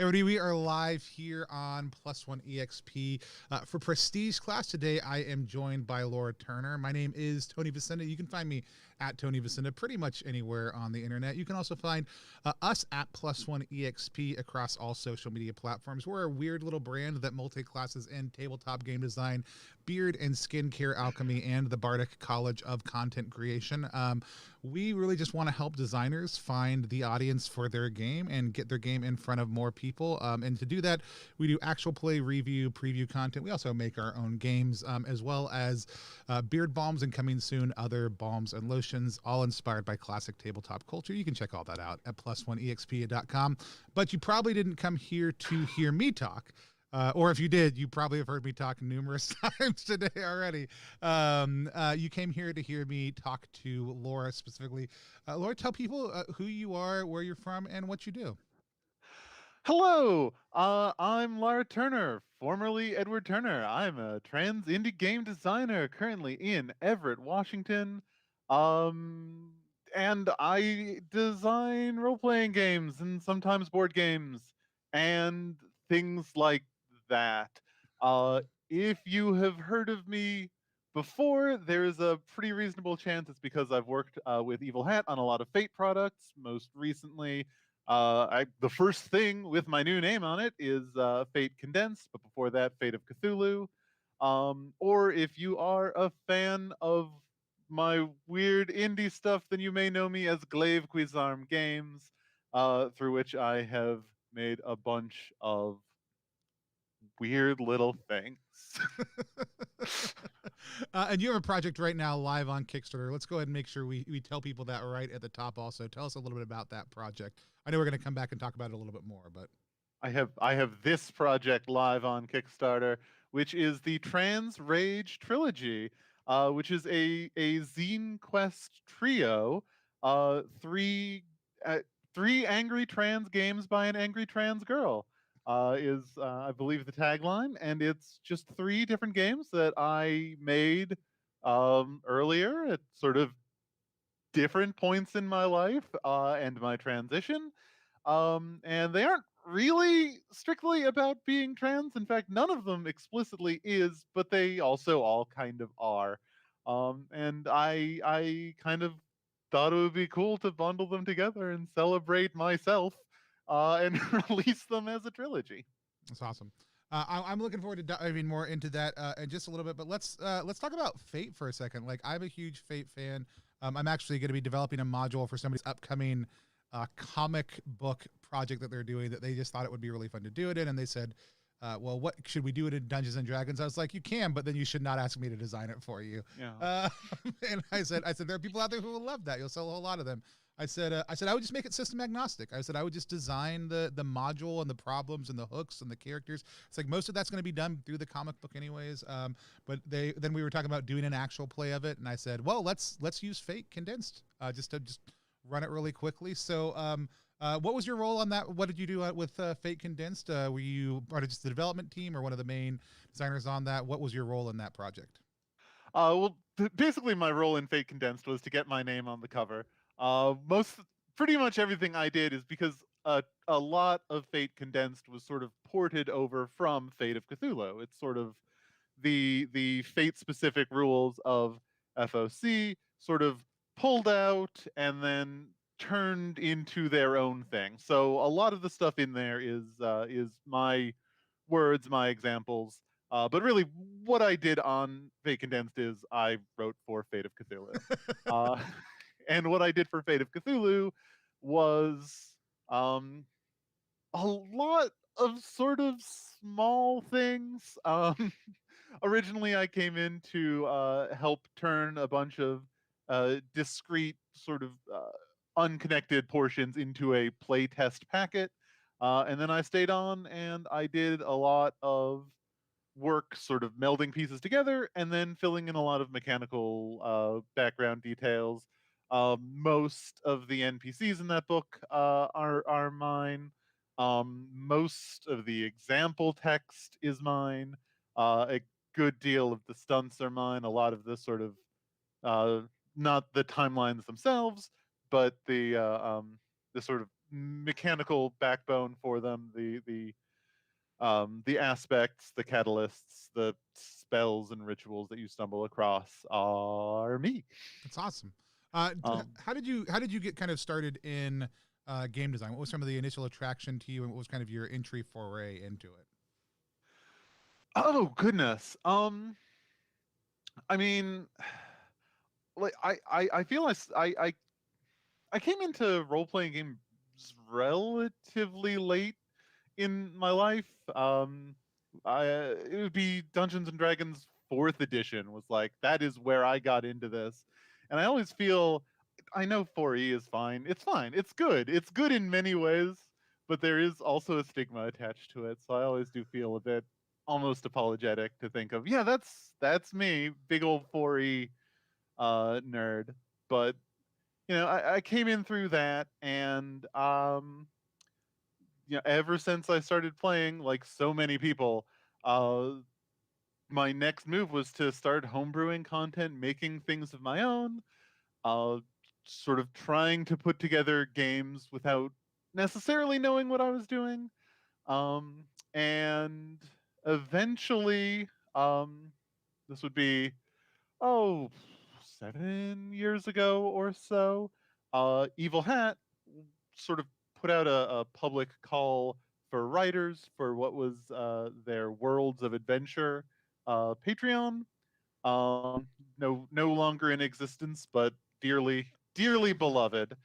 Everybody, we are live here on Plus One EXP for Prestige class. Today, I am joined by Lara Turner. My name is Tony Vicinda. You can find me at Tony Vicinda pretty much anywhere on the internet. You can also find us at Plus One EXP across all social media platforms. We're a weird little brand that multi-classes in tabletop game design, beard and skincare alchemy, and the Bardic College of Content Creation. We really just want to help designers find the audience for their game and get their game in front of more people. And to do that, we do actual play, review, preview content. We also make our own games, as well as beard balms and coming soon, other balms and lotions, all inspired by classic tabletop culture. You can check all that out at plus1exp.com. But you probably didn't come here to hear me talk. Or if you did, you probably have heard me talk numerous times today already. You came here to hear me talk to Lara specifically. Lara, tell people who you are, where you're from, and what you do. Hello, I'm Lara Turner, formerly Edward Turner. I'm a trans indie game designer currently in Everett, Washington. And I design role-playing games and sometimes board games and things like that. If you have heard of me before, there's a pretty reasonable chance it's because I've worked with Evil Hat on a lot of Fate products, most recently. The first thing with my new name on it is Fate Condensed, but before that, Fate of Cthulhu. Or if you are a fan of my weird indie stuff, then you may know me as Glaive Quizarm Games, through which I have made a bunch of weird little things. And you have a project right now live on Kickstarter. Let's go ahead and make sure we tell people that right at the top also. Tell us a little bit about that project. I know we're going to come back and talk about it a little bit more, but I have this project live on Kickstarter, which is the Trans Rage Trilogy, which is a zine quest trio, three three angry trans games by an angry trans girl. Is I believe the tagline, and it's just three different games that I made earlier at sort of different points in my life and my transition. And they aren't really strictly about being trans. In fact, none of them explicitly is, but they also all kind of are. And I kind of thought it would be cool to bundle them together and celebrate myself and release them as a trilogy. that's awesome. I'm looking forward to diving more into that in just a little bit. But let's talk about Fate for a second. Like, I'm a huge Fate fan. I'm actually going to be developing a module for somebody's upcoming comic book project that they're doing, that they just thought it would be really fun to do it in. And they said, well, what should we do it in Dungeons and Dragons? I was like, you can, but then you should not ask me to design it for you. Yeah. And I said, there are people out there who will love that. You'll sell a whole lot of them. I said, I would just make it system agnostic. I said, I would just design the module and the problems and the hooks and the characters. It's like most of that's going to be done through the comic book anyways. But then we were talking about doing an actual play of it. And I said, well, let's use Fate Condensed, just to run it really quickly. So, what was your role on that? What did you do with Fate Condensed? Were you part of just the development team or one of the main designers on that? What was your role in that project? Well, basically, my role in Fate Condensed was to get my name on the cover. Pretty much everything I did is because a lot of Fate Condensed was sort of ported over from Fate of Cthulhu. It's sort of the Fate specific rules of FOC sort of pulled out and then turned into their own thing. So a lot of the stuff in there is my words, my examples. But really, what I did on Fate Condensed is I wrote for Fate of Cthulhu. And what I did for Fate of Cthulhu was a lot of sort of small things. Originally, I came in to help turn a bunch of discrete, sort of unconnected portions into a playtest packet. And then I stayed on and I did a lot of work sort of melding pieces together and then filling in a lot of mechanical background details. Most of the NPCs in that book are mine. Most of the example text is mine. A good deal of the stunts are mine. A lot of the sort of not the timelines themselves, but the sort of mechanical backbone for them. The aspects, the catalysts, the spells and rituals that you stumble across are me. That's awesome. Um, How did you get kind of started in game design? What was some of the initial attraction to you, and what was kind of your entry foray into it? oh goodness. I mean, like I feel I came into role playing games relatively late in my life. It would be Dungeons and Dragons fourth edition was like that is where I got into this, and I always feel I know 4E is fine. It's fine. It's good. It's good in many ways, but there is also a stigma attached to it. So I always do feel a bit almost apologetic to think of yeah that's me, big old 4E nerd. But I came in through that, and ever since I started playing, like so many people, uh, my next move was to start homebrewing content, making things of my own, uh, sort of trying to put together games without necessarily knowing what I was doing. And eventually, this would be, oh, 7 years ago or so, Evil Hat sort of put out a public call for writers for what was their Worlds of Adventure Patreon. No longer in existence, but dearly, dearly beloved.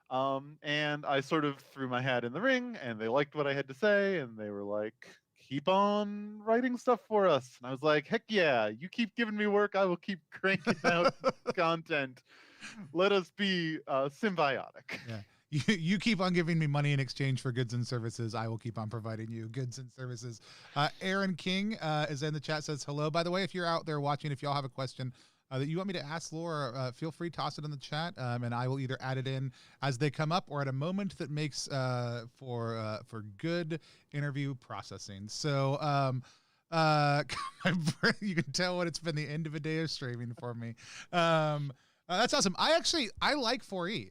And I sort of threw my hat in the ring, and they liked what I had to say, and they were like, "Keep on writing stuff for us." And I was like, "Heck yeah! You keep giving me work, I will keep cranking out content. Let us be symbiotic." Yeah. You keep on giving me money in exchange for goods and services. I will keep on providing you goods and services. Aaron King is in the chat, says hello. By the way, if you're out there watching, if y'all have a question that you want me to ask Laura, feel free to toss it in the chat, and I will either add it in as they come up or at a moment that makes for good interview processing. So you can tell what it's been the end of a day of streaming for me. That's awesome. I like 4E.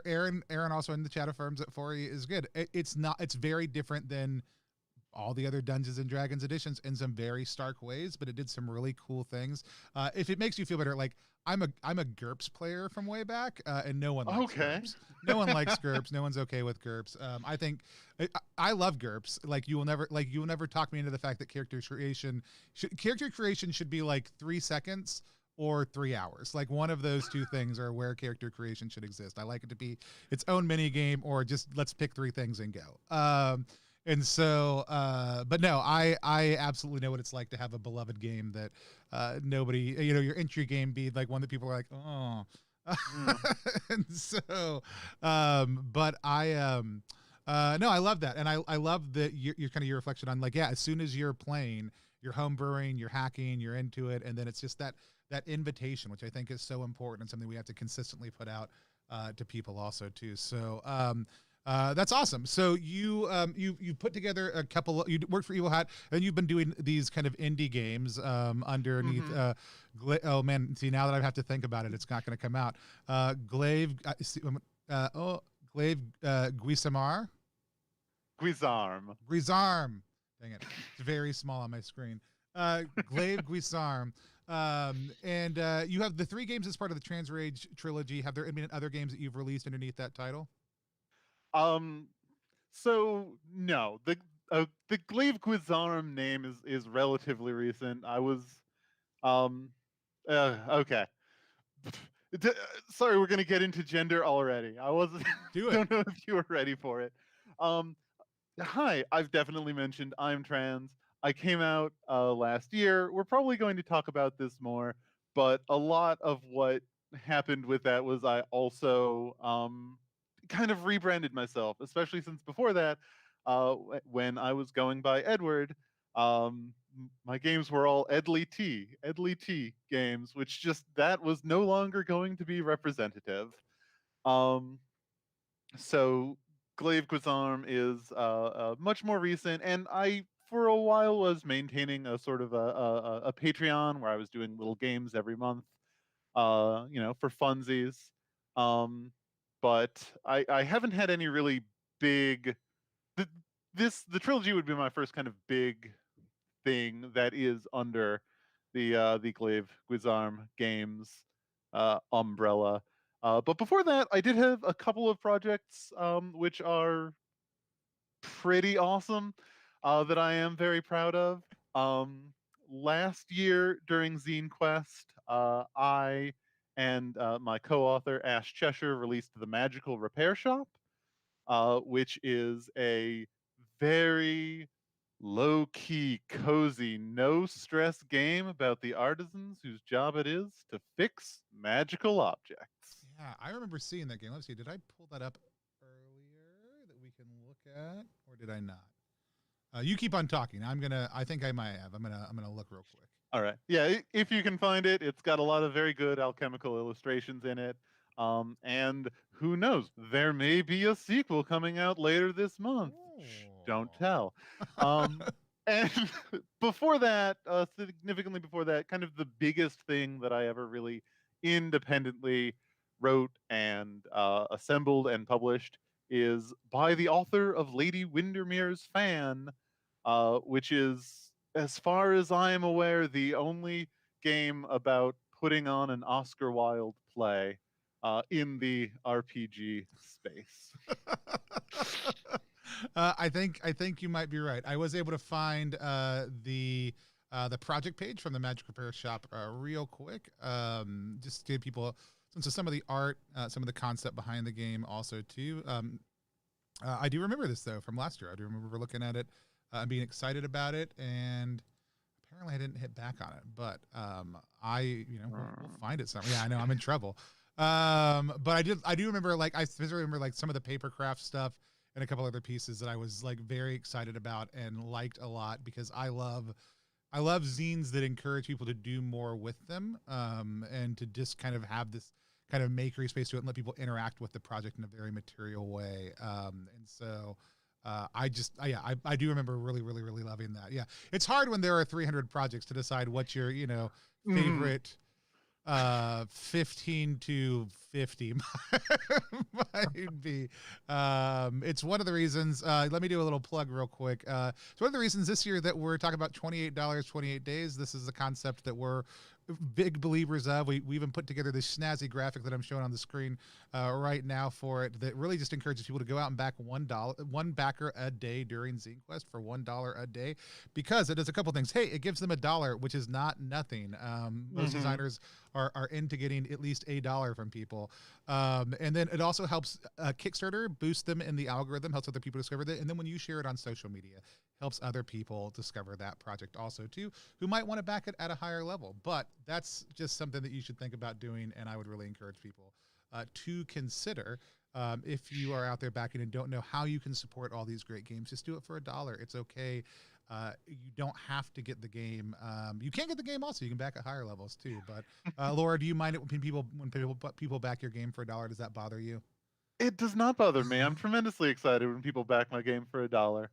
Aaron also in the chat affirms that 4E is good. It's very different than all the other Dungeons and Dragons editions in some very stark ways, but it did some really cool things. If it makes you feel better, like I'm a GURPS player from way back, and no one likes Okay. GURPS. No one likes GURPS. No one's okay with GURPS. I think I love GURPS. Like you will never talk me into the fact that character creation should be like 3 seconds or 3 hours. Like one of those two things are where character creation should exist. I like it to be its own mini game, or just let's pick 3 things and go. And so, but no, I absolutely know what it's like to have a beloved game that nobody, your entry game be like one that people are like, oh. And so, but no, I love that. And I love that you're kind of your reflection on like, yeah, as soon as you're playing, you're homebrewing, you're hacking, you're into it. And then it's just that invitation, which I think is so important and something we have to consistently put out to people also too. So, that's awesome. So you put together a couple. You worked for Evil Hat, and you've been doing these kind of indie games underneath. Oh man, see now that I have to think about it, it's not going to come out. Glaive, Glaive Guisamar, Guizarm. Guisarm. Dang it, it's very small on my screen. Glaive Guisarm. And you have the 3 games as part of the Trans Rage trilogy. Have there been other games that you've released underneath that title? Um, so no, the Glaive Guizarm name is relatively recent. I was um okay. D- Sorry, we're gonna get into gender already. I wasn't. Do it. Don't know if you were ready for it. Um, Hi, I've definitely mentioned I'm trans. I came out last year. We're probably going to talk about this more, but a lot of what happened with that was I also kind of rebranded myself, especially since before that, when I was going by Edward, my games were all Edley T games, which just that was no longer going to be representative. Um, so Glaive Guizarm is much more recent, and I for a while was maintaining a sort of a Patreon where I was doing little games every month, for funsies. Um, but I haven't had any really big th- the trilogy would be my first kind of big thing that is under the Glaive Guisarme Games umbrella. But before that, I did have a couple of projects which are pretty awesome that I am very proud of. Um, Last year during Zine Quest, I and my co-author Ash Cheshire released the Magical Repair Shop, which is a very low-key, cozy, no-stress game about the artisans whose job it is to fix magical objects. Yeah, I remember seeing that game. Let's see, did I pull that up earlier that we can look at, or did I not? You keep on talking. I think I might have. I'm gonna look real quick. All right. Yeah, if you can find it, it's got a lot of very good alchemical illustrations in it. And who knows, there may be a sequel coming out later this month. Shh, don't tell. And before that, significantly before that, kind of the biggest thing that I ever really independently wrote and assembled and published is by the author of Lady Windermere's Fan, which is, as far as I am aware, the only game about putting on an Oscar Wilde play in the RPG space. I think you might be right. I was able to find the project page from the Magic Repair Shop real quick, just to give people some of the art, some of the concept behind the game, also too. I do remember this though from last year. I do remember looking at it and being excited about it, and apparently I didn't hit back on it. But we'll find it somewhere. Yeah, I know I'm in trouble. But I do remember, like, I specifically remember like some of the papercraft stuff and a couple other pieces that I was like very excited about and liked a lot, because I love zines that encourage people to do more with them, and to just kind of have this kind of makery space to it and let people interact with the project in a very material way. And so I do remember really, really, really loving that. Yeah, it's hard when there are 300 projects to decide what your favorite 15 to 50 might be. It's one of the reasons, let me do a little plug real quick. It's one of the reasons this year that we're talking about $28, 28 days. This is a concept that we're big believers of. We even put together this snazzy graphic that I'm showing on the screen right now for it, that really just encourages people to go out and back one backer a day during Zine Quest for $1 a day, because it does a couple things. Hey, it gives them $1, which is not nothing. Most designers are into getting at least $1 from people. And then it also helps Kickstarter boost them in the algorithm, helps other people discover that. And then when you share it on social media, helps other people discover that project also too, who might want to back it at a higher level. But that's just something that you should think about doing, and I would really encourage people to consider. If you are out there backing and don't know how you can support all these great games, just do it for $1. It's okay. You don't have to get the game. You can get the game also. You can back at higher levels too. But Laura, do you mind it when people back your game for $1? Does that bother you? It does not bother me. I'm tremendously excited when people back my game for $1.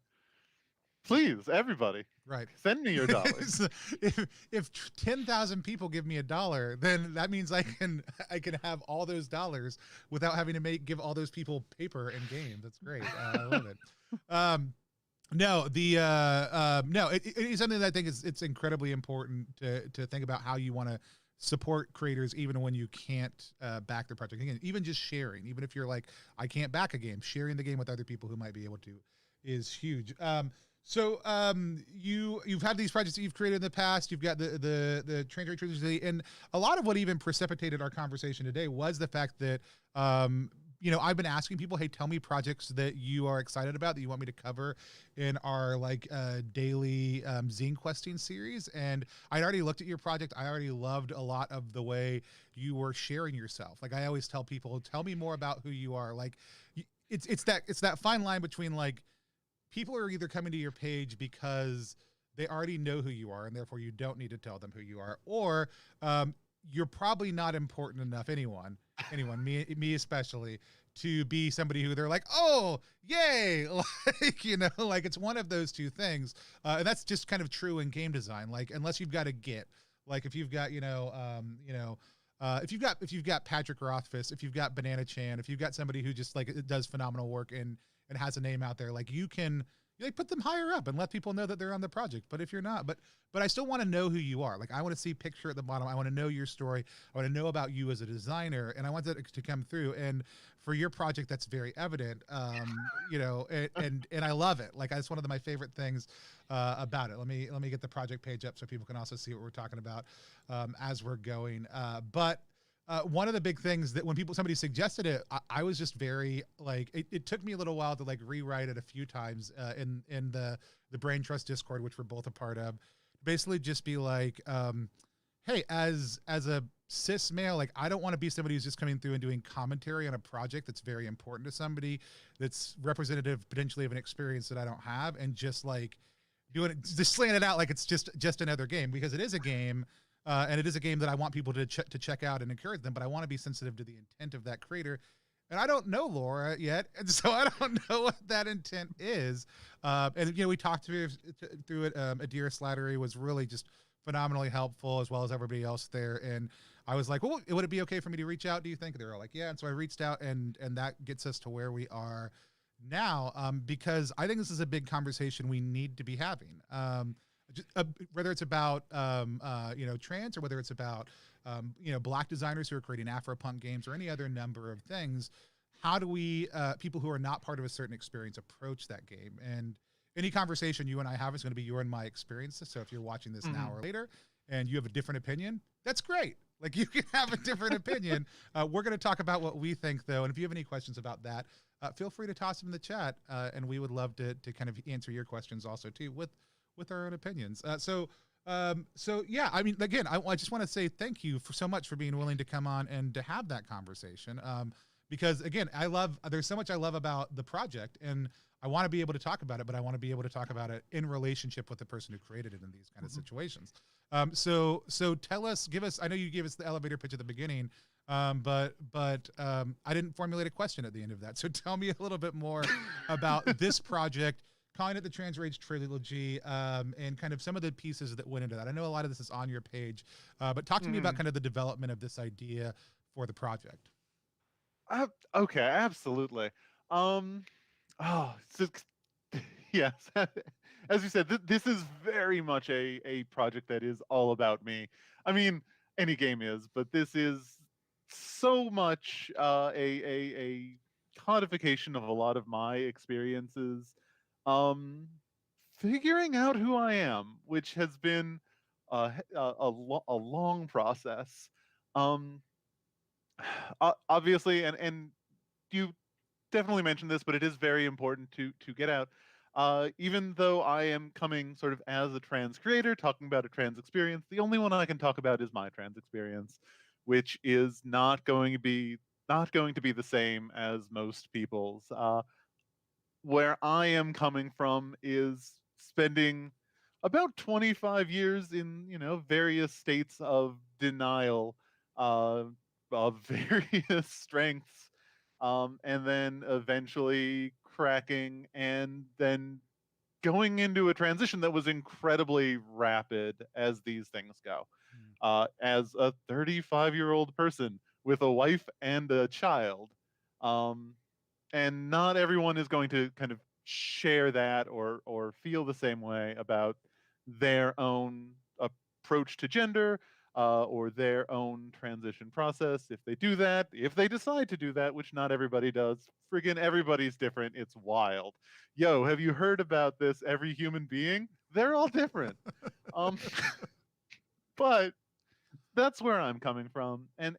Please, everybody, right, send me your dollars. if 10,000 people give me $1, then that means I can have all those dollars without having to give all those people paper and games. That's great. I love it. It is something that I think it's incredibly important to think about how you want to support creators, even when you can't back their project. Again, even just sharing, even if you're like, I can't back a game, sharing the game with other people who might be able to is huge. So you've had these projects that you've created in the past. You've got the Trans Rage Trilogy, and a lot of what even precipitated our conversation today was the fact that I've been asking people, hey, tell me projects that you are excited about that you want me to cover in our daily zine questing series. And I'd already looked at your project. I already loved a lot of the way you were sharing yourself. Like, I always tell people, tell me more about who you are. Like, it's that fine line between, like, people are either coming to your page because they already know who you are and therefore you don't need to tell them who you are, or you're probably not important enough, anyone, me especially, to be somebody who they're like, oh, yay, like it's one of those two things. And that's just kind of true in game design. Like, unless you've got a Git, like if you've got, if you've got Patrick Rothfuss, if you've got Banana Chan, if you've got somebody who just like does phenomenal work in and has a name out there, like you can like put them higher up and let people know that they're on the project. But if you're not, but I still want to know who you are. Like I want to see picture at the bottom. I want to know your story. I want to know about you as a designer, and I want that to come through. And for your project, that's very evident. You know, and I love it. Like that's one of my favorite things about it. Let me get the project page up so people can also see what we're talking about as we're going. But one of the big things that when somebody suggested it, I was just very like, it took me a little while to like rewrite it a few times in the Brain Trust Discord, which we're both a part of. Basically, just be like, hey, as a cis male, like I don't want to be somebody who's just coming through and doing commentary on a project that's very important to somebody, that's representative potentially of an experience that I don't have, and just like doing it, just slaying it out like it's just another game, because it is a game. And it is a game that I want people to check out and encourage them, but I want to be sensitive to the intent of that creator. And I don't know Laura yet, and so I don't know what that intent is. And you know, we talked through it. Adira Slattery was really just phenomenally helpful, as well as everybody else there. And I was like, well, would it be okay for me to reach out, do you think? They were like, yeah. And so I reached out, and that gets us to where we are now, because I think this is a big conversation we need to be having. Whether it's about you know, trans, or whether it's about you know, Black designers who are creating Afropunk games, or any other number of things. How do we people who are not part of a certain experience approach that game? And any conversation you and I have is going to be your and my experiences. So if you're watching this now or later and you have a different opinion, that's great. Like you can have a different opinion. We're going to talk about what we think, though. And if you have any questions about that, feel free to toss them in the chat, and we would love to kind of answer your questions also too with our own opinions. So yeah, I mean, again, I just want to say thank you so much for being willing to come on and to have that conversation. Because again, there's so much I love about the project, and I want to be able to talk about it, but I want to be able to talk about it in relationship with the person who created it in these kind of situations. So give us, I know you gave us the elevator pitch at the beginning, but I didn't formulate a question at the end of that. So tell me a little bit more about this project, calling it the Trans Rage Trilogy, and kind of some of the pieces that went into that. I know a lot of this is on your page, but talk to me about kind of the development of this idea for the project. Okay, absolutely. Oh, so, yes. As you said, this is very much a project that is all about me. I mean, any game is, but this is so much a codification of a lot of my experiences. Um, Figuring out who I am, which has been a long process. Um, Obviously, and you definitely mentioned this, but it is very important to get out. Even though I am coming sort of as a trans creator, talking about a trans experience, the only one I can talk about is my trans experience, which is not going to be the same as most people's. Where I am coming from is spending about 25 years in, you know, various states of denial, uh, of various strengths, and then eventually cracking, and then going into a transition that was incredibly rapid, as these things go. As a 35-year-old person with a wife and a child, um, and not everyone is going to kind of share that or feel the same way about their own approach to gender, or their own transition process. If they do that, if they decide to do that, which not everybody does, friggin' everybody's different. It's wild. Yo, have you heard about this? Every human being, they're all different. um, but that's where I'm coming from, and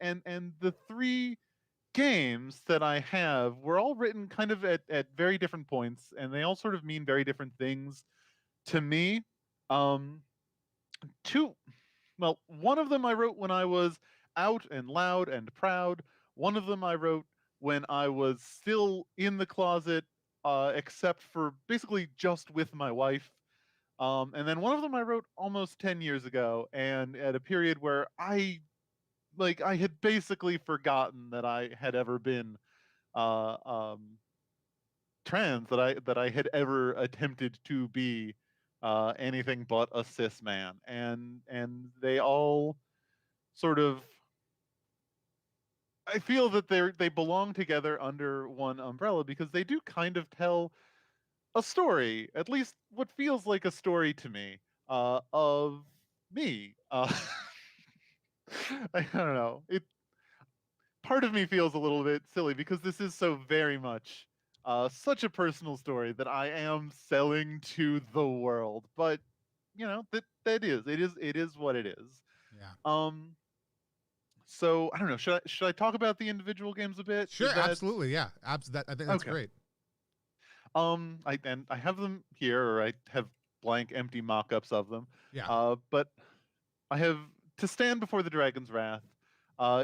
the three games that I have were all written kind of at very different points, and they all sort of mean very different things to me. Um, two, well, one of them I wrote when I was out and loud and proud. One of them I wrote when I was still in the closet, except for basically just with my wife. And then one of them I wrote almost 10 years ago, and at a period where I had basically forgotten that I had ever been uh, um, trans, that I had ever attempted to be anything but a cis man, and they all sort of I feel that they belong together under one umbrella because they do kind of tell a story, at least what feels like a story to me, of me. I don't know. It Part of me feels a little bit silly because this is so very much such a personal story that I am selling to the world. But that is what it is. Yeah. Um, so I don't know. Should I talk about the individual games a bit? Sure, Is that absolutely. Yeah. I think that's okay? great. I have them here, or I have blank, empty mock-ups of them. Yeah. But I have To Stand Before the Dragon's Wrath.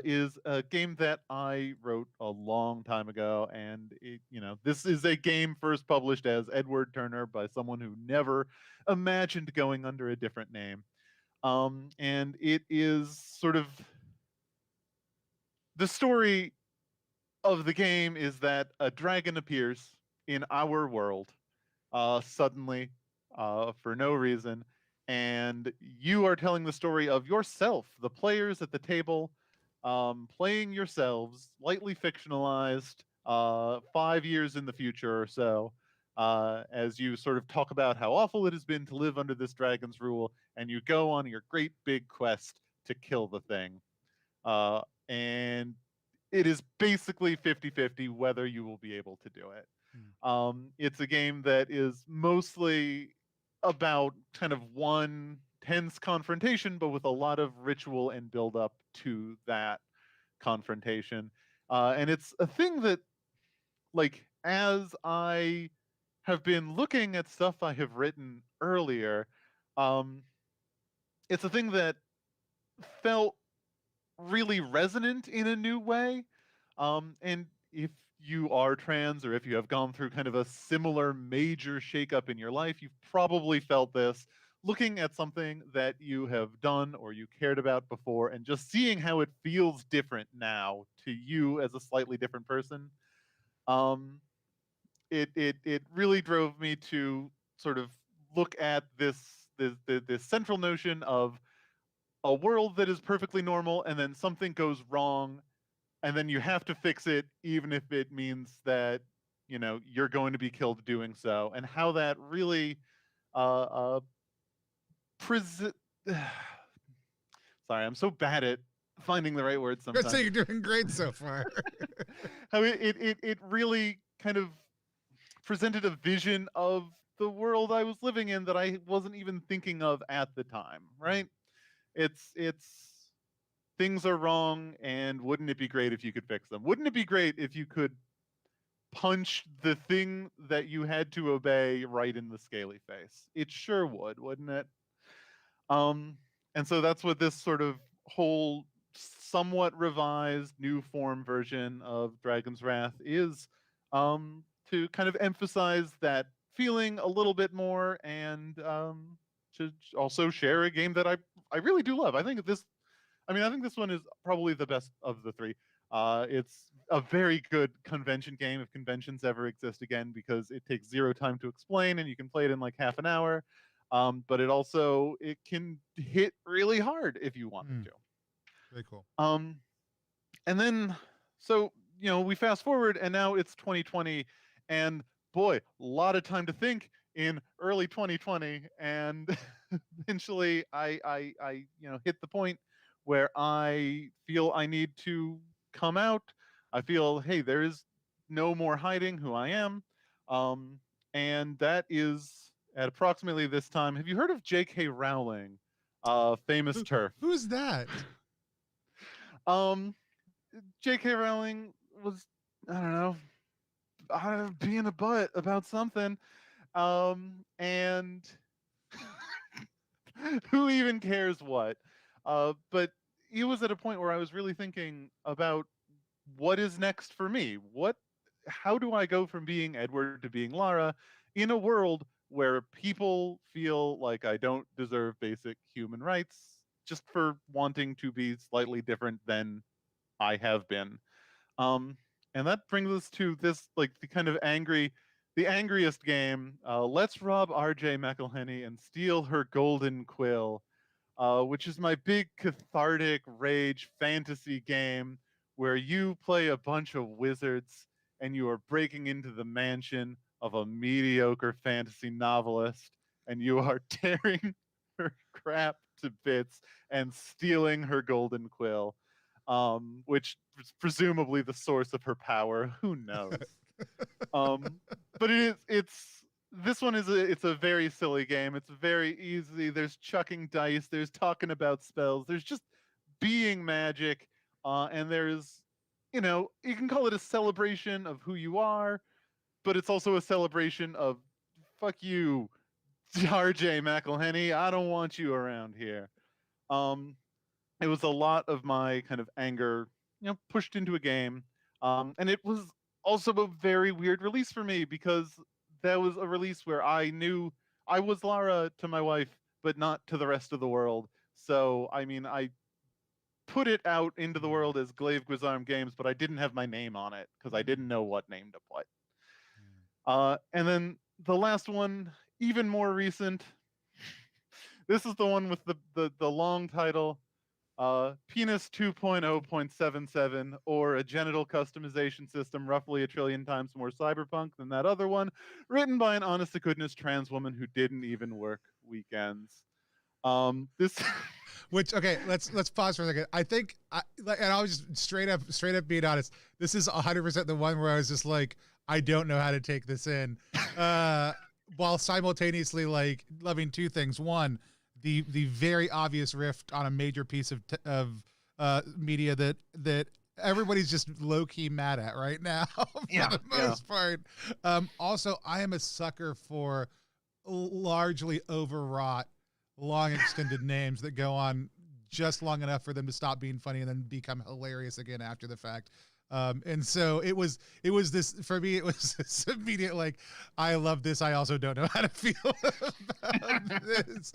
Is a game that I wrote a long time ago, and this is a game first published as Edward Turner by someone who never imagined going under a different name. And it is sort of the story of the game is that a dragon appears in our world suddenly for no reason. And you are telling the story of yourself, the players at the table, playing yourselves, lightly fictionalized, 5 years in the future or so, as you sort of talk about how awful it has been to live under this dragon's rule, and you go on your great big quest to kill the thing. And it is basically 50-50 whether you will be able to do it. Mm. It's a game that is mostly about kind of one tense confrontation, but with a lot of ritual and build up to that confrontation. And it's a thing that, like, as I have been looking at stuff I have written earlier, um, it's a thing that felt really resonant in a new way. And if you are trans or if you have gone through kind of a similar major shakeup in your life, you've probably felt this looking at something that you have done or you cared about before and just seeing how it feels different now to you as a slightly different person. Um, it really drove me to sort of look at this central notion of a world that is perfectly normal and then something goes wrong and then you have to fix it even if it means that you're going to be killed doing so, and how that really uh uh presi- sorry, I'm so bad at finding the right words I'd say sometimes. you're doing great so far. How it really kind of presented a vision of the world I was living in that I wasn't even thinking of at the time, right? It's things are wrong, and wouldn't it be great if you could fix them? Wouldn't it be great if you could punch the thing that you had to obey right in the scaly face? It sure would, wouldn't it? Um, and so that's what this sort of whole somewhat revised new form version of Dragon's Wrath is, to kind of emphasize that feeling a little bit more, and to also share a game that I really do love. I think this one is probably the best of the three. It's a very good convention game if conventions ever exist again, because it takes zero time to explain and you can play it in like half an hour. But it can hit really hard if you want it Mm, to. very cool. Um, and then so we fast forward and now it's 2020, and boy, a lot of time to think in early 2020, and eventually I hit the point where I feel I need to come out. I feel, hey, there is no more hiding who I am. um and that is at approximately this time. Have you heard of J.K. Rowling, famous turf? Who's that? um J.K. Rowling was, I don't know, being a butt about something. And who even cares what? But he was at a point where I was really thinking about what is next for me. How do I go from being Edward to being Lara in a world where people feel like I don't deserve basic human rights just for wanting to be slightly different than I have been? Um, and that brings us to this, like, the angriest game. Let's rob R.J. McElhenney and steal her golden quill, which is my big cathartic rage fantasy game where you play a bunch of wizards and you are breaking into the mansion of a mediocre fantasy novelist and you are tearing her crap to bits and stealing her golden quill, which is presumably the source of her power. Who knows? Um, but it's this one is it's a very silly game. It's very easy. There's chucking dice. There's talking about spells. There's just being magic, and there's you can call it a celebration of who you are, but it's also a celebration of fuck you, RJ McElhenney. I don't want you around here. Um, it was a lot of my kind of anger, pushed into a game. And it was also a very weird release for me because that was a release where I knew I was Lara to my wife, but not to the rest of the world. So, I mean, I put it out into the world as Glaive Guizarm Games, but I didn't have my name on it because I didn't know what name to put. And then the last one, even more recent. This is the one with the long title, Penis 2.0.77, or a genital customization system roughly a trillion times more cyberpunk than that other one, written by an honest to goodness trans woman who didn't even work weekends. This Which, okay, let's pause for a second. I think, and I was just straight up being honest. This is 100% the one where I was just like, I don't know how to take this in, while simultaneously like loving two things. One, the very obvious rift on a major piece of media that everybody's just low key mad at right now for the most part. Also, I am a sucker for largely overwrought, long extended names that go on just long enough for them to stop being funny and then become hilarious again after the fact. And so it was this, for me, it was this immediate, like, I love this. I also don't know how to feel about this,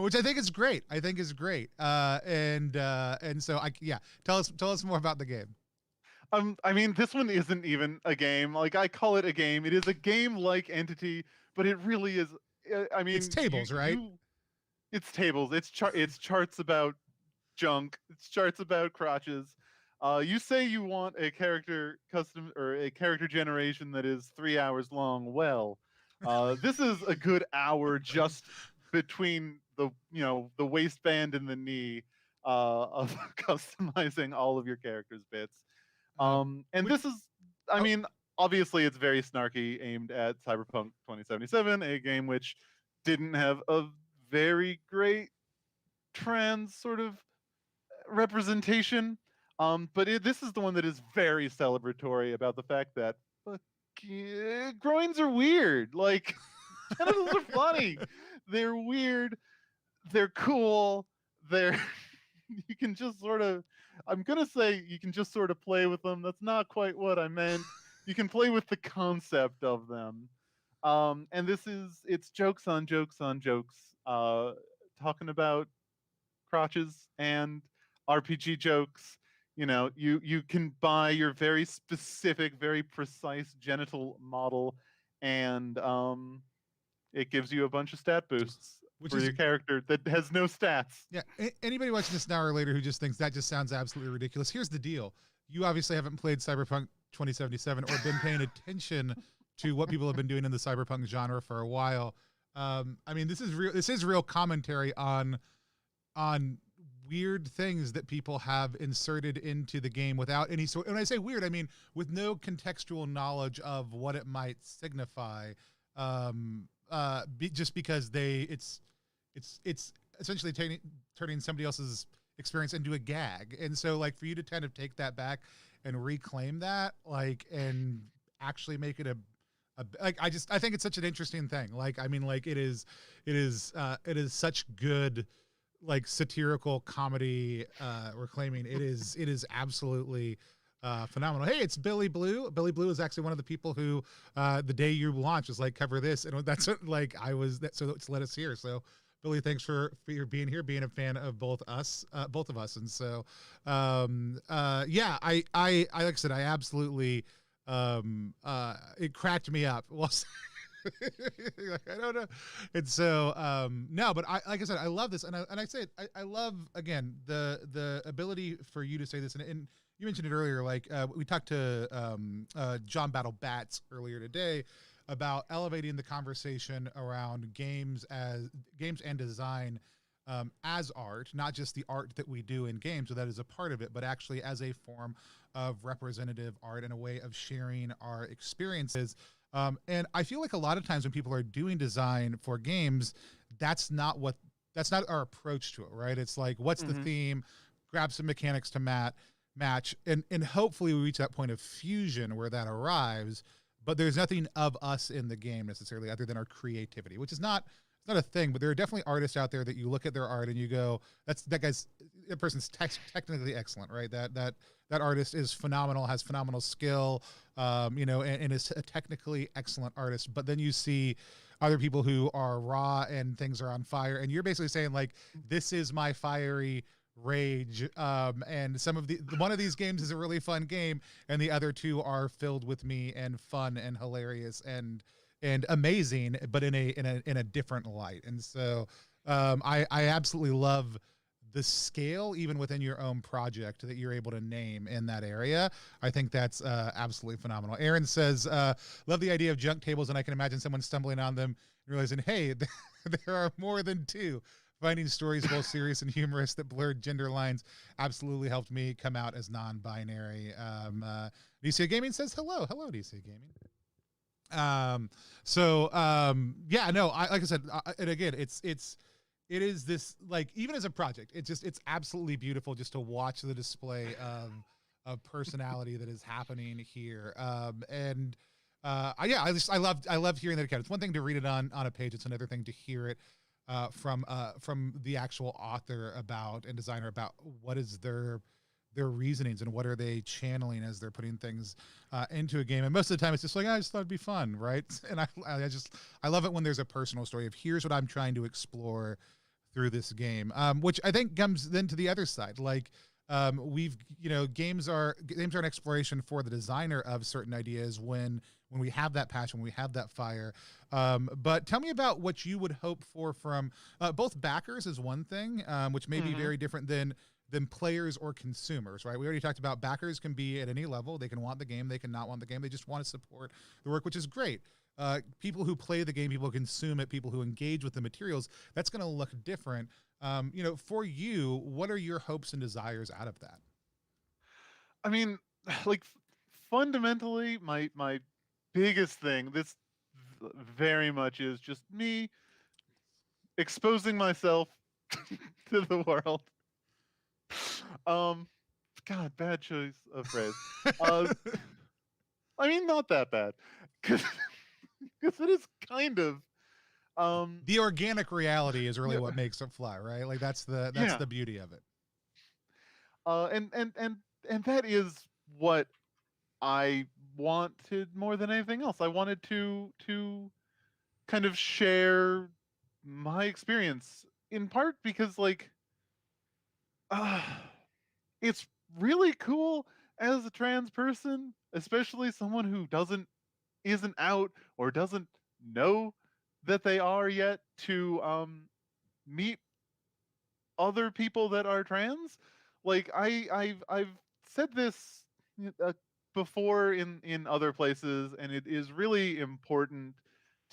which I think is great. And so tell us more about the game. I mean, this one isn't even a game. Like, I call it a game. It is a game-like entity, but it really is. I mean, it's tables, right? It's tables. It's charts about junk. It's charts about crotches. You say you want a character custom or a character generation that is 3 hours long. Well, this is a good hour just between the waistband and the knee of customizing all of your character's bits. And this is, I mean, obviously it's very snarky, aimed at Cyberpunk 2077, a game which didn't have a very great trans sort of representation. But this is the one that is very celebratory about the fact that groins are weird. Like, genitals are funny. They're weird. They're cool. You can just sort of, I'm going to say you can just sort of play with them. That's not quite what I meant. You can play with the concept of them. And it's jokes on jokes on jokes, talking about crotches and RPG jokes. You can buy your very specific, very precise genital model, and it gives you a bunch of stat boosts for your character that has no stats. Yeah, anybody watching this now or later who just thinks that just sounds absolutely ridiculous. Here's the deal. You obviously haven't played Cyberpunk 2077 or been paying attention to what people have been doing in the cyberpunk genre for a while. I mean, this is real commentary on weird things that people have inserted into the game without any sort. When I say weird, I mean with no contextual knowledge of what it might signify. Just because it's essentially turning somebody else's experience into a gag, and so like for you to kind of take that back and reclaim that, like, and actually make it I think it's such an interesting thing. Like, I mean, like it is such good, like, satirical comedy reclaiming. It is absolutely phenomenal. Hey, it's Billy Blue. Billy Blue is actually one of the people who the day you launched was like, cover this, and that's what, like, so it's let us hear. So Billy, thanks for your being here, being a fan of both of us. And so I like I said, I absolutely it cracked me up. Well, I don't know. And so no, but like I said, I love this, and I say it, I love, again, the ability for you to say this, and you mentioned it earlier. Like we talked to John Battle Bats earlier today about elevating the conversation around games and design as art, not just the art that we do in games, so that is a part of it, but actually as a form of representative art and a way of sharing our experiences. And I feel like a lot of times when people are doing design for games, that's not what that's not our approach to it, right? It's like, what's the Mm-hmm. theme? Grab some mechanics to match, and hopefully we reach that point of fusion where that arrives. But there's nothing of us in the game necessarily, other than our creativity, which is not it's not a thing. But there are definitely artists out there that you look at their art and you go, that person's technically excellent, right? That artist is phenomenal, has phenomenal skill, and is a technically excellent artist. But then you see other people who are raw and things are on fire, and you're basically saying like, this is my fiery rage, and some of the one of these games is a really fun game, and the other two are filled with me and fun and hilarious and amazing, but in a different light. And so I absolutely love the scale, even within your own project, that you're able to name in that area. I think that's absolutely phenomenal. Aaron says, love the idea of junk tables, and I can imagine someone stumbling on them and realizing, hey, there are more than two. Finding stories both serious and humorous that blurred gender lines absolutely helped me come out as non-binary. DCA Gaming says hello, DCA Gaming. Yeah, no, I like I said, and again, it is this, like, even as a project, it's absolutely beautiful just to watch the display of personality that is happening here. And yeah, I love hearing that account. It's one thing to read it on a page; it's another thing to hear it from the actual author about and designer about what is their reasonings and what are they channeling as they're putting things into a game. And most of the time it's just like, I just thought it'd be fun, right? And I love it when there's a personal story of, here's what I'm trying to explore through this game, which I think comes then to the other side. Like, we've games are an exploration for the designer of certain ideas when we have that passion, when we have that fire. But tell me about what you would hope for from both backers is one thing, which may be Mm-hmm. very different than players or consumers, right? We already talked about backers can be at any level. They can want the game, they can not want the game. They just want to support the work, which is great. People who play the game, people who consume it, people who engage with the materials, that's going to look different. For you, what are your hopes and desires out of that? I mean, like fundamentally, my biggest thing, this very much is just me exposing myself to the world. Um, God, bad choice of phrase. Uh, I mean, not that bad, because it is kind of. Um, The organic reality is really yeah, what makes it fly, right? Like that's yeah. the beauty of it. And that is what I wanted more than anything else. I wanted to kind of share my experience in part because uh, it's really cool as a trans person, especially someone who isn't out or doesn't know that they are yet, to meet other people that are trans. Like I've said this uh, before in other places, and it is really important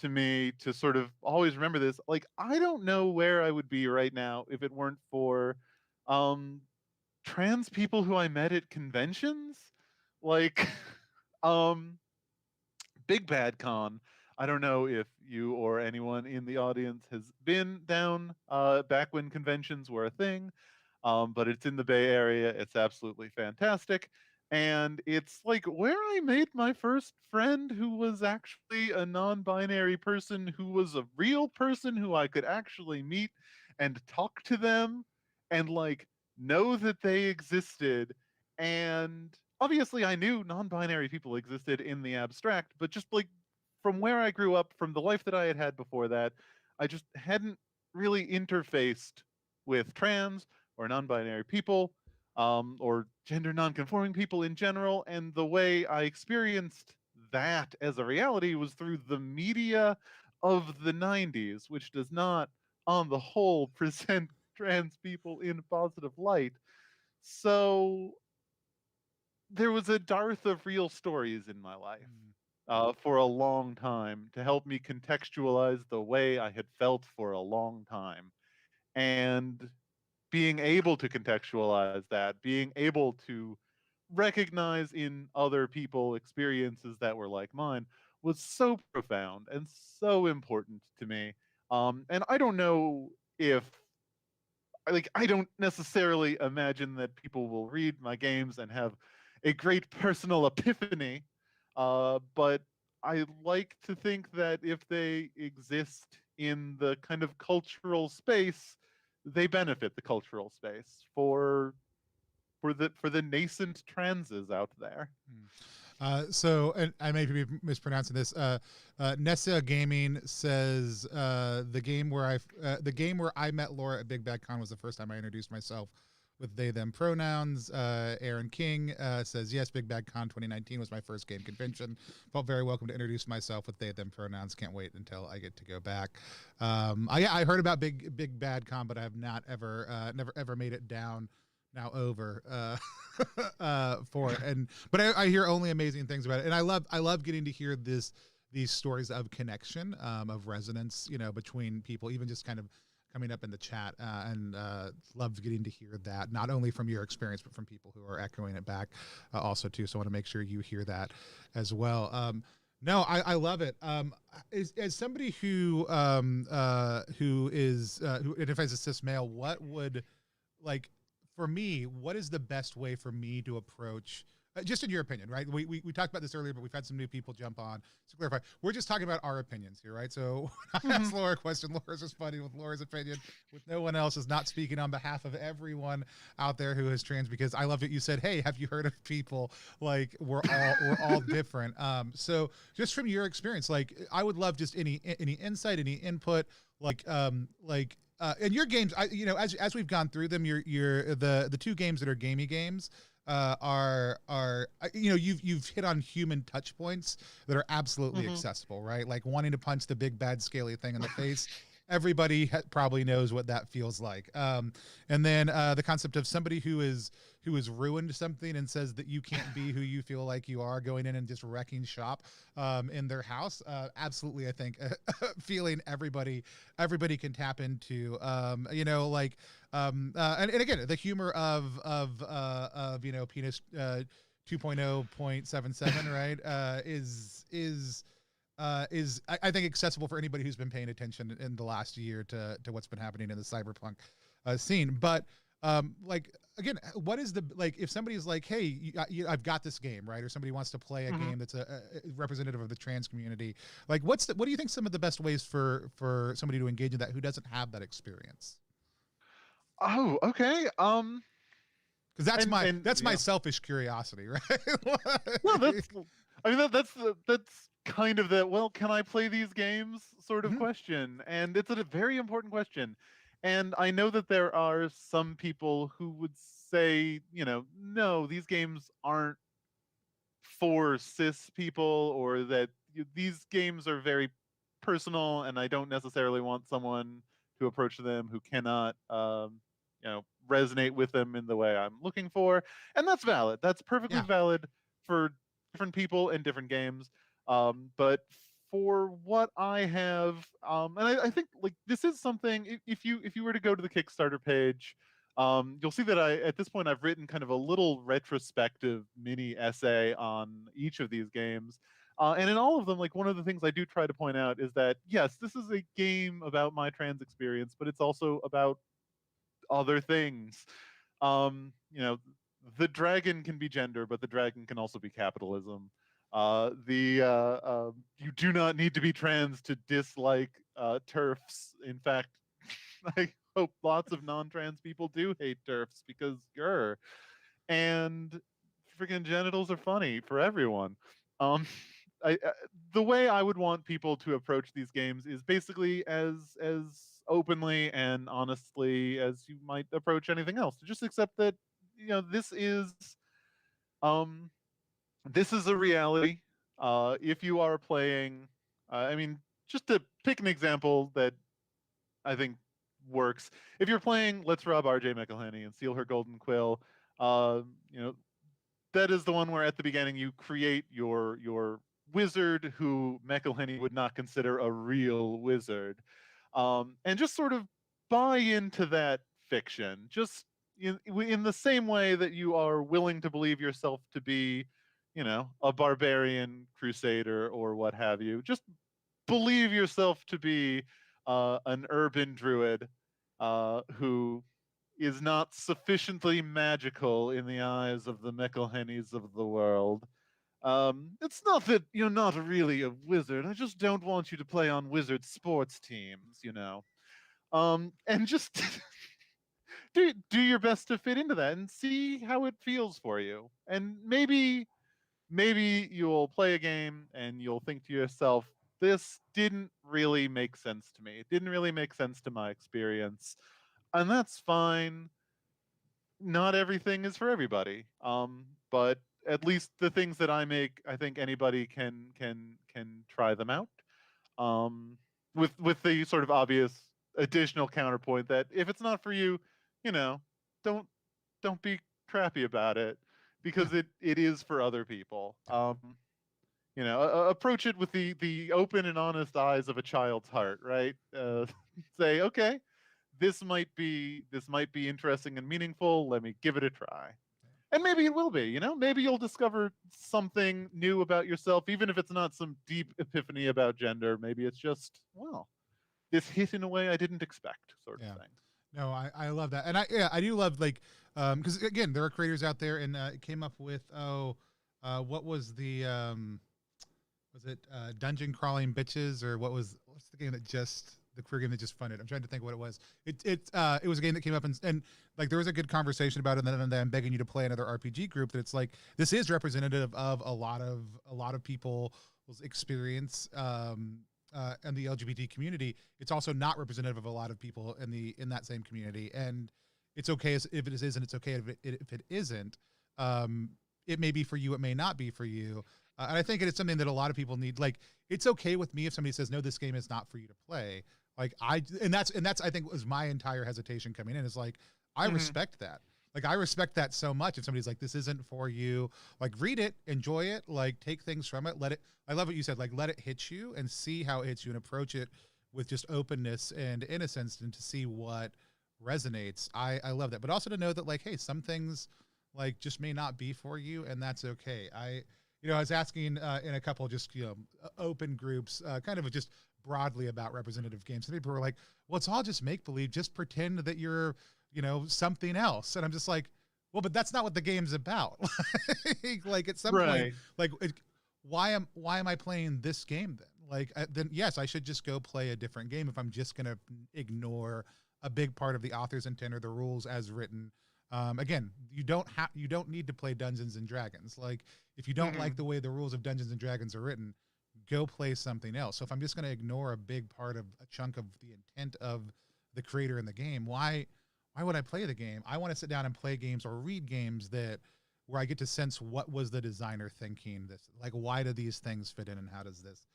to me to sort of always remember this. Like, I don't know where I would be right now if it weren't for um trans people who I met at conventions. Like um Big Bad Con. I don't know if you or anyone in the audience has been down back when conventions were a thing, but it's in the Bay Area. It's absolutely fantastic. And it's like where I made my first friend who was actually a non binary person, who was a real person who I could actually meet and talk to them and like know that they existed. And obviously, I knew non binary people existed in the abstract, but just like from where I grew up, from the life that I had had before that, I just hadn't really interfaced with trans or non-binary people, or gender non-conforming people in general. And the way I experienced that as a reality was through the media of the 90s, which does not, on the whole, present trans people in a positive light. So there was a dearth of real stories in my life Mm. for a long time to help me contextualize the way I had felt for a long time. And being able to contextualize that, being able to recognize in other people experiences that were like mine was so profound and so important to me. And I don't know if like I don't necessarily imagine that people will read my games and have a great personal epiphany, but I like to think that if they exist in the kind of cultural space, they benefit the cultural space for the nascent transes out there. Mm. So, and I may be mispronouncing this. Nessa Gaming says the game where I met Laura at Big Bad Con was the first time I introduced myself with they them pronouns. Aaron King says yes, Big Bad Con 2019 was my first game convention. Felt very welcome to introduce myself with they them pronouns. Can't wait until I get to go back. I heard about Big Bad Con, but I have not never ever made it down now over for it. And but I hear only amazing things about it, and I love getting to hear these stories of connection, of resonance, between people, even just kind of coming up in the chat, and love getting to hear that, not only from your experience but from people who are echoing it back, also too. So I want to make sure you hear that as well. No, I love it. As somebody who identifies as cis male, what would, like, for me, what is the best way for me to approach, just in your opinion, right? We talked about this earlier, but we've had some new people jump on. To clarify, we're just talking about our opinions here, right? So when I Mm-hmm. asked Laura a question, Laura's responding with Laura's opinion, with no one else, is not speaking on behalf of everyone out there who is trans, because I love that you said, hey, have you heard of people, like, we're all different. So just from your experience, like, I would love just any insight, any input, like and your games, as we've gone through them, your the two games that are gamey games are you've hit on human touch points that are absolutely Mm-hmm. accessible, right? Like wanting to punch the big bad scaly thing in the face. Everybody probably knows what that feels like. And then the concept of somebody who has ruined something and says that you can't be who you feel like you are, going in and just wrecking shop in their house. Absolutely, I think feeling everybody can tap into. And again, the humor of penis 2.0.77, right? Is I think accessible for anybody who's been paying attention in the last year to what's been happening in the cyberpunk scene. But like, again, what is the, like, if somebody's like, hey, I've got this game, right? Or somebody wants to play a Mm-hmm. game that's a representative of the trans community, like, what do you think some of the best ways for somebody to engage in that who doesn't have that experience? Oh, okay. Because And that's my yeah. selfish curiosity, right? No, that's I mean that's kind of the, well, can I play these games sort of Mhm. question. And it's a very important question. And I know that there are some people who would say, no, these games aren't for cis people, or that these games are very personal and I don't necessarily want someone to approach them who cannot resonate with them in the way I'm looking for. And that's valid. That's perfectly Yeah. valid for different people and different games. But for what I have, and I think like this is something, if you were to go to the Kickstarter page, you'll see that at this point, I've written kind of a little retrospective mini essay on each of these games. And in all of them, like, one of the things I do try to point out is that, yes, this is a game about my trans experience, but it's also about other things. The dragon can be gender, but the dragon can also be capitalism. You do not need to be trans to dislike turfs. In fact, I hope lots of non-trans people do hate turfs because grr. And freaking genitals are funny for everyone. Um, the way I would want people to approach these games is basically as openly and honestly as you might approach anything else. To just accept that um this is a reality. If you are playing, I mean, just to pick an example that I think works. If you're playing Let's Rob RJ McElhenney and Steal Her Golden Quill, uh, you know, that is the one where at the beginning you create your wizard, who McElhenney would not consider a real wizard, and just sort of buy into that fiction, just in the same way that you are willing to believe yourself to be, a barbarian crusader or what have you. Just believe yourself to be an urban druid who is not sufficiently magical in the eyes of the McElhenneys of the world. It's not that you're not really a wizard. I just don't want you to play on wizard sports teams. And just do your best to fit into that and see how it feels for you. And maybe you'll play a game and you'll think to yourself, this didn't really make sense to me. It didn't really make sense to my experience. And that's fine. Not everything is for everybody. But at least the things that I make, I think anybody can try them out. Um, with the sort of obvious additional counterpoint that if it's not for you, you know, don't don't be crappy about it, Yeah. because it is for other people. Approach it with the open and honest eyes of a child's heart, right? Say, okay, this might be interesting and meaningful. Let me give it a try. And maybe it will be, maybe you'll discover something new about yourself, even if it's not some deep epiphany about gender. Maybe it's just, well, this hit in a way I didn't expect, sort of Yeah. thing. No, I love that. And I do love, like, because again, there are creators out there, and it came up with, what was the, was it Dungeon Crawling Bitches, or what's the game that just, the career game that just funded? I'm trying to think what it was. It was a game that came up, and like there was a good conversation about it, and then I'm begging you to play another RPG group, that it's like, this is representative of a lot of people's experience, and the LGBT community. It's also not representative of a lot of people in that same community, and it's okay if it is, and it's okay if it isn't. It may be for you, it may not be for you, and I think it is something that a lot of people need. Like, it's okay with me if somebody says, no, this game is not for you to play. Like, and that's I think was my entire hesitation coming in, is like, I Mhm. respect that. Like, I respect that so much. If somebody's like, this isn't for you, like, read it, enjoy it, like, take things from it, let it, I love what you said, like, let it hit you and see how it hits you, and approach it with just openness and innocence, and to see what resonates. I love that. But also to know that, like, hey, some things, like, just may not be for you, and that's okay. I was asking in a couple just, open groups, kind of just broadly about representative games. And people were like, well, it's all just make believe, just pretend that you're, something else. And I'm just like, well, but that's not what the game's about. Like, at some point, Right. like, why am I playing this game then? Like, then yes, I should just go play a different game if I'm just going to ignore a big part of the author's intent or the rules as written. Again, you don't need to play Dungeons and Dragons. Like, if you don't like Mhm. the way the rules of Dungeons and Dragons are written, go play something else. So if I'm just going to ignore a big part of a chunk of the intent of the creator in the game, why would I play the game? I want to sit down and play games or read games that, where I get to sense what was the designer thinking. This, like, why do these things fit in, and how does this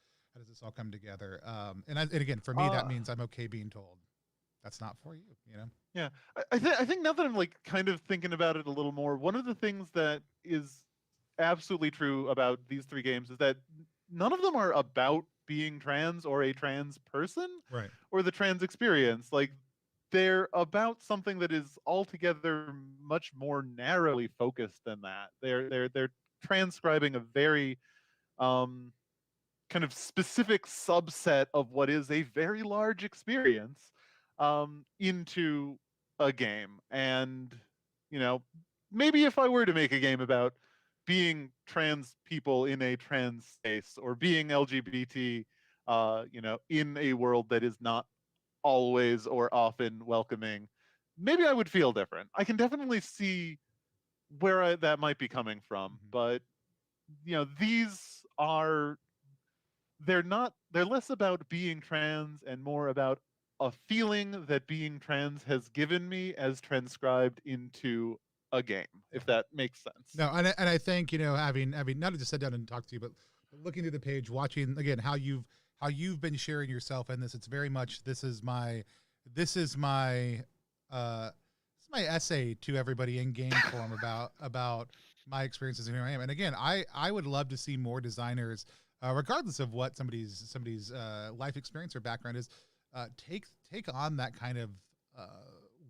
all come together? And again, for me, that Uh, means I'm okay being told that's not for you. yeah. I think now that I'm like kind of thinking about it a little more, one of the things that is absolutely true about these three games is that none of them are about being trans or a trans person Right. or the trans experience. Like, they're about something that is altogether much more narrowly focused than that. They're transcribing a very um kind of specific subset of what is a very large experience into a game. And, you know, maybe if I were to make a game about being trans people in a trans space, or being LGBT, in a world that is not always or often welcoming, maybe I would feel different. I can definitely see where that might be coming from, Mhm. but these are they're less about being trans and more about a feeling that being trans has given me as transcribed into a game, Yeah. if that makes sense. No, and I think, having not just sit down and talk to you, but looking through the page, watching again how you've been sharing yourself in this. It's very much, this is my uh this is my essay to everybody in game form about my experiences and who I am. And again, I would love to see more designers, regardless of what somebody's life experience or background is, take on that kind of uh,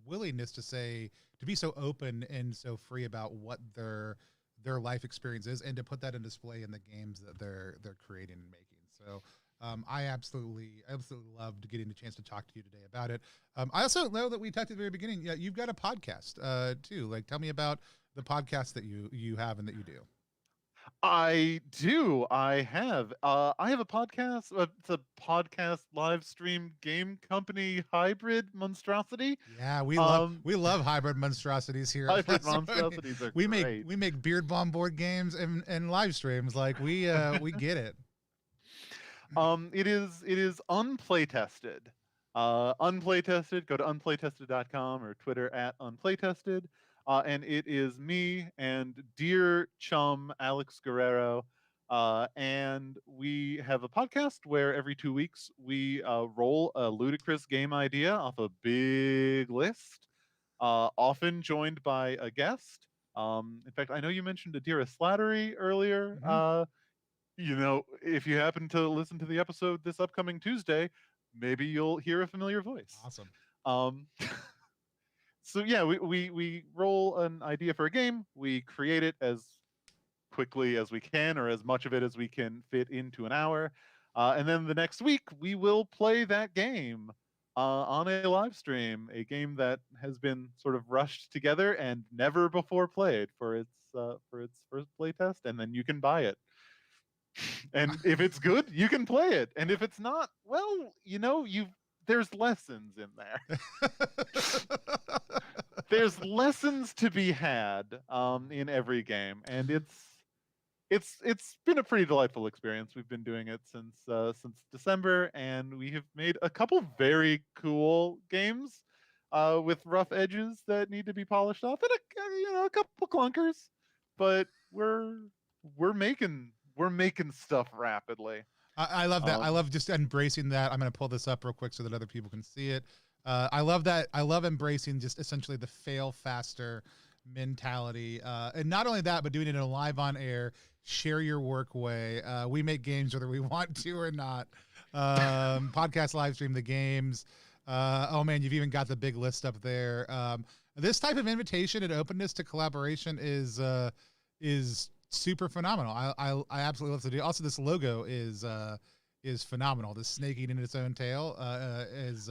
willingness to be so open and so free about what their life experience is, and to put that in display in the games that they're creating and making. So I absolutely loved getting the chance to talk to you today about it. I also know that we talked at the very beginning. Yeah, you've got a podcast too. Like, tell me about the podcast that you have and that you do. I do. I have. I have a podcast. It's a podcast live stream game company hybrid monstrosity. Yeah, Um, we love hybrid monstrosities here at Hybrid Plus One. monstrosities are We great. make beard bomb board games and live streams. Like, we get it. It is unplaytested. Unplaytested. Go to unplaytested.com or Twitter at unplaytested. And it is me and dear chum Alex Guerrero. And we have a podcast where every 2 weeks we roll a ludicrous game idea off a big list, often joined by a guest. In fact, I know you mentioned Adira Slattery earlier. Mhm. If you happen to listen to the episode this upcoming Tuesday, maybe you'll hear a familiar voice. Awesome. Um, so yeah, we roll an idea for a game, we create it as quickly as we can, or as much of it as we can fit into an hour, and then the next week we will play that game on a live stream, a game that has been sort of rushed together and never before played for its first playtest, and then you can buy it. And if it's good, you can play it. And if it's not, well, there's lessons in there. There's lessons to be had in every game, and it's been a pretty delightful experience. We've been doing it since December, and we have made a couple very cool games with rough edges that need to be polished off, and a couple clunkers, but we're making stuff rapidly. I love that. I Um, love just embracing that. I'm going to pull this up real quick so that other people can see it. I love that. I love embracing just essentially the fail faster mentality. And not only that, but doing it in a live on air, share your work way. We make games whether we want to or not. Podcast live stream the games. Oh man, you've even got the big list up there. This type of invitation and openness to collaboration is super phenomenal. I absolutely love to do. Also, this logo is phenomenal. The snake eating its own tail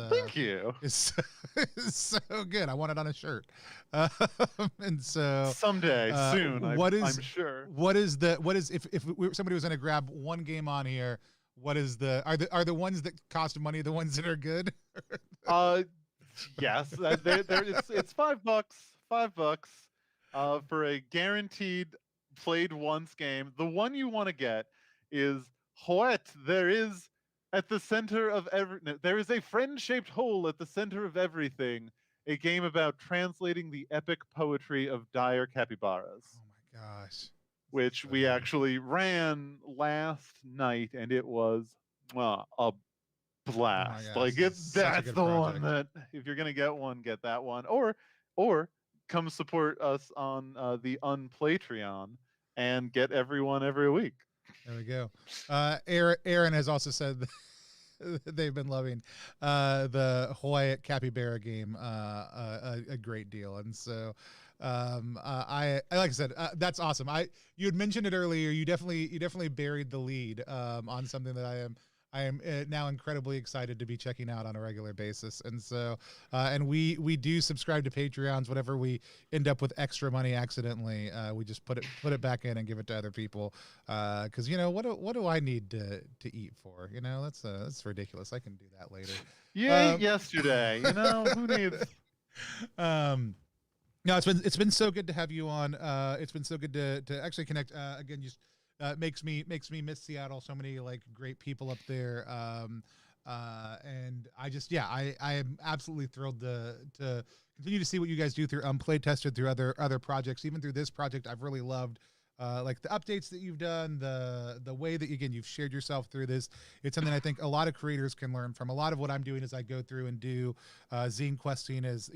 Thank you. is is so good. I want it on a shirt. Um, and so Someday, soon, I'm sure. what is if somebody was going to grab one game on here? What is are the ones that cost money the ones that are good? Uh, yes, it's $5, $5, for a guaranteed played once game. The one you want to get is Hoet. There is there is a friend-shaped hole at the center of everything. A game about translating the epic poetry of dire capybaras, Oh my gosh. which So we good. actually ran last night, and it was a blast. gosh, Like this is such a that's good the one project. that, if you're gonna get one, get that one, or come support us on the Unplatreon and get everyone every week. There we go. Aaron has also said that they've been loving the Hawaii Capybara game a great deal, and so I like I said, that's awesome. You had mentioned it earlier. You definitely buried the lead on something that I am now incredibly excited to be checking out on a regular basis. And so, and we do subscribe to Patreons. Whenever we end up with extra money accidentally, we just put it back in and give it to other people. Because what do I need to eat for? That's ridiculous. I can do that later. You Um, ate yesterday. Who needs? um, no, it's been so good to have you on. It's been so good to actually connect again. Just makes me miss Seattle. So many like great people up there. And I am absolutely thrilled to continue to see what you guys do through Play Tested, through other projects, even through this project. I've really loved like the updates that you've done, the way that you've shared yourself through this. It's something I think a lot of creators can learn from. A lot of what I'm doing as I go through and do zine questing is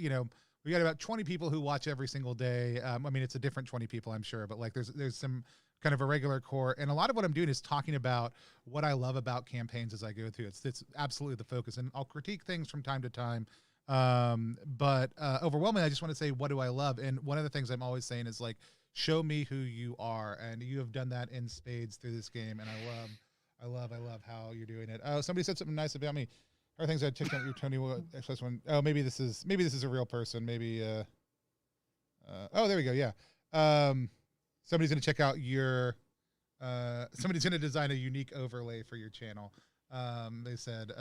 we got about 20 people who watch every single day. I mean, it's a different 20 people, I'm sure, but like there's some kind of a regular core. And a lot of what I'm doing is talking about what I love about campaigns as I go through. It's absolutely the focus. And I'll critique things from time to time. But overwhelmingly, I just want to say, what do I love? And one of the things I'm always saying is like, show me who you are. And you have done that in spades through this game. And I love how you're doing it. Oh, somebody said something nice about me. Are things I checked out your Tony one. Oh, maybe this is a real person. Maybe oh, there we go. Yeah. Somebody's gonna check out your somebody's gonna design a unique overlay for your channel. They said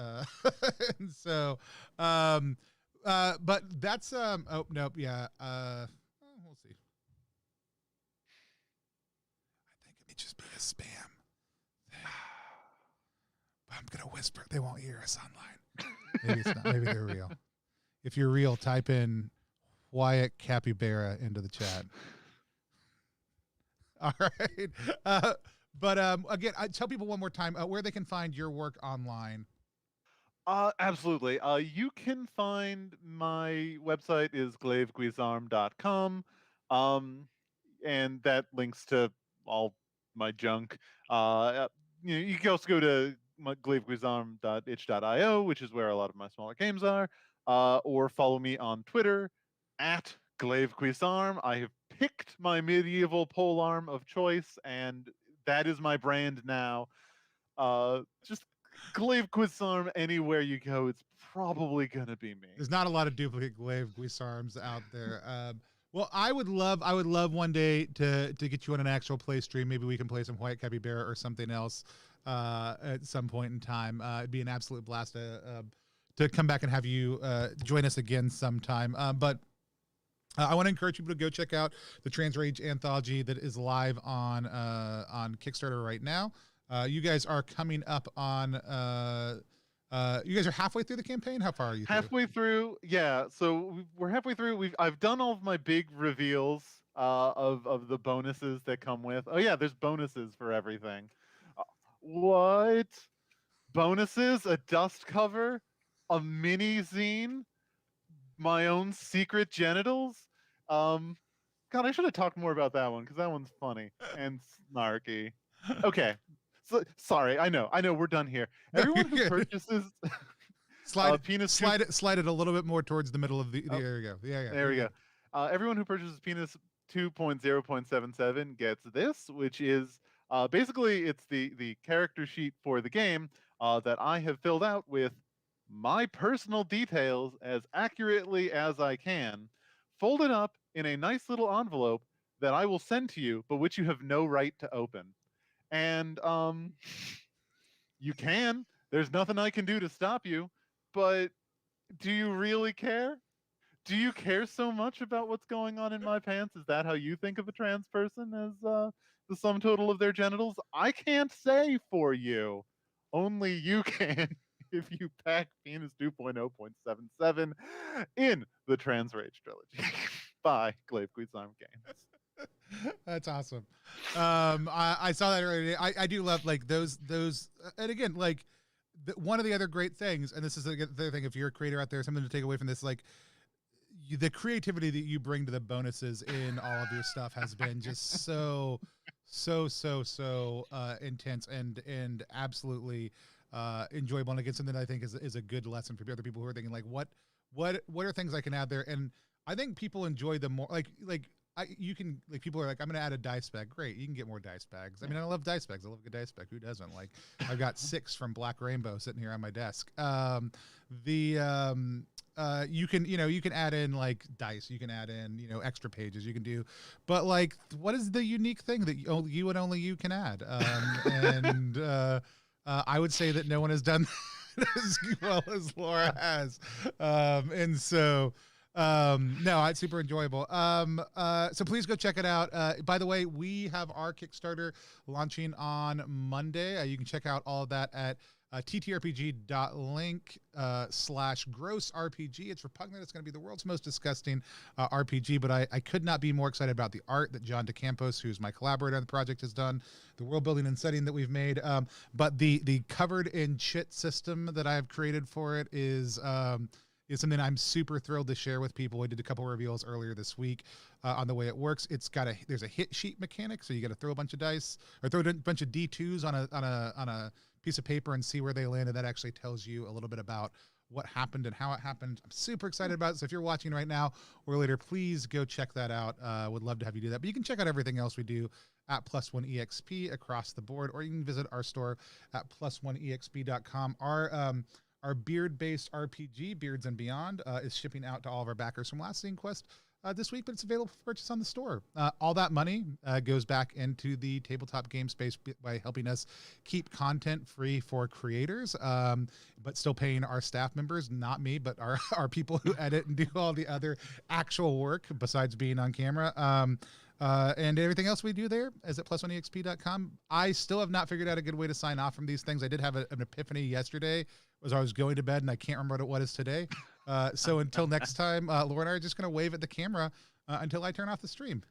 and so but that's oh nope, yeah. We'll see. I think it may just be a spam thing. But I'm gonna whisper. They won't hear us online. Maybe it's not. Maybe they're real. If you're real, type in Wyatt Capybara into the chat. All right. But again, I tell people one more time where they can find your work online. Absolutely. You can find my website is glaveguizarm.com. And that links to all my junk. You can also go to glaveguizarm.itch.io, which is where a lot of my smaller games are, or follow me on Twitter at glaveguizarm. I have picked my medieval polearm of choice, and that is my brand now. Just Glaive Guizarm anywhere you go, it's probably gonna be me. There's not a lot of duplicate Glaive Guizarms out there. Well, I would love one day to get you on an actual play stream. Maybe we can play some White Capybara or something else at some point in time. It'd be an absolute blast to come back and have you join us again sometime. But I want to encourage people to go check out the Trans Rage anthology that is live on Kickstarter right now. You guys are coming up on. You guys are halfway through the campaign. How far are you? Halfway through, yeah. So we're halfway through. I've done all of my big reveals of the bonuses that come with. Oh yeah, there's bonuses for everything. What? Bonuses? A dust cover? A mini zine? My own secret genitals? God, I should have talked more about that one because that one's funny and snarky. Okay. So, sorry, I know, we're done here. Everyone who purchases slide it a little bit more towards the middle of the. There you go. Yeah. There we go. Everyone who purchases Penis 2.0.77 gets this, which is basically it's the character sheet for the game that I have filled out with my personal details as accurately as I can, folded up in a nice little envelope that I will send to you, but which you have no right to open. And you can. There's nothing I can do to stop you. But do you really care? Do you care so much about what's going on in my pants? Is that how you think of a trans person, as the sum total of their genitals? I can't say for you. Only you can if you pack Penis 2.0.77 in the Trans Rage Trilogy by Glaive Guizarm Games. That's awesome. I saw that earlier. I do love like those, and again, like one of the other great things, and this is the other thing, if you're a creator out there, something to take away from this, like the creativity that you bring to the bonuses in all of your stuff has been just so intense and absolutely enjoyable. And again, something that I think is a good lesson for other people who are thinking like, what are things I can add there? And I think people enjoy them more. You can, like, people are like, I'm going to add a dice bag. Great. You can get more dice bags. I mean, I love dice bags. I love a good dice bag. Who doesn't? Like, I've got 6 from Black Rainbow sitting here on my desk. You can add in like dice, you can add in, extra pages you can do, but like, what is the unique thing that you and only you can add? I would say that no one has done that as well as Laura has. And so, no, it's super enjoyable. So please go check it out. By the way, we have our Kickstarter launching on Monday. You can check out all of that at ttrpg.link/grossrpg. It's repugnant. It's going to be the world's most disgusting RPG, but I could not be more excited about the art that John DeCampos, who's my collaborator on the project, has done, the world building and setting that we've made. But the covered in chit system that I have created for it is is something I'm super thrilled to share with people. We did a couple reveals earlier this week on the way it works. There's a hit sheet mechanic, so you got to throw a bunch of dice or throw a bunch of D2s on a piece of paper and see where they landed. That actually tells you a little bit about what happened and how it happened. I'm super excited about it. So if you're watching right now or later, please go check that out. Would love to have you do that. But you can check out everything else we do at Plus One EXP across the board, or you can visit our store at plus1exp.com. Our beard-based RPG, Beards and Beyond, is shipping out to all of our backers from Last Scene Quest this week, but it's available for purchase on the store. All that money goes back into the tabletop game space by helping us keep content free for creators, but still paying our staff members, not me, but our people who edit and do all the other actual work besides being on camera. And everything else we do there is at plus1exp.com. I still have not figured out a good way to sign off from these things. I did have an epiphany yesterday as I was going to bed, and I can't remember what it was today. So until next time, Laura and I are just going to wave at the camera until I turn off the stream.